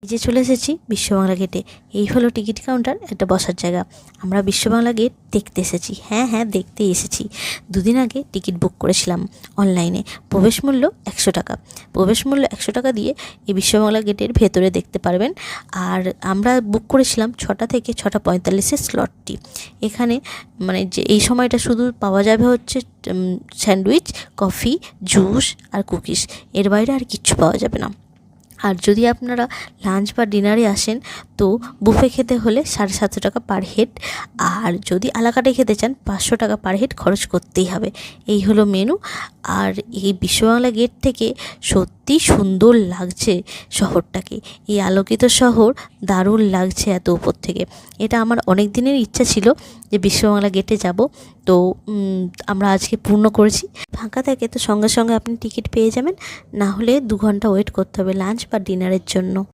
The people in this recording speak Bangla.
এই যে চলে এসেছি বিশ্ববাংলা গেটে। এই হলো টিকিট কাউন্টার, একটা বসার জায়গা। আমরা বিশ্ববাংলা গেট দেখতে এসেছি। হ্যাঁ দেখতেই এসেছি। দুদিন আগে টিকিট বুক করেছিলাম অনলাইনে। প্রবেশ মূল্য 100 টাকা। প্রবেশ মূল্য 100 টাকা দিয়ে এই বিশ্ববাংলা গেটের ভেতরে দেখতে পারবেন। আর আমরা বুক করেছিলাম 6টা থেকে 6:45-এর স্লটটি। এখানে মানে যে এই সময়টা শুধু পাওয়া যাবে হচ্ছে স্যান্ডউইচ, কফি, জুস আর কুকিজ। এর বাইরে আর কিচ্ছু পাওয়া যাবে না। আর যদি আপনারা লাঞ্চ বা ডিনারে আসেন তো বুফে খেতে হলে 750 টাকা পার হেড। আর যদি আলাকাটে খেতে চান 500 টাকা পার হেড খরচ করতেই হবে। এই হলো মেনু। আর এই বিশ্ববাংলা গেট থেকে সত্যি সুন্দর লাগছে শহরটাকে। এই আলোকিত শহর দারুণ লাগছে এত উপর থেকে। এটা আমার অনেক দিনের ইচ্ছা ছিল যে বিশ্ববাংলা গেটে যাব। তো আমরা আজকে পূর্ণ করেছি। ফাঁকা থাকে তো সঙ্গে সঙ্গে আপনি টিকিট পেয়ে যাবেন, না হলে 2 ঘন্টা ওয়েট করতে হবে লাঞ্চ বা ডিনারের জন্য।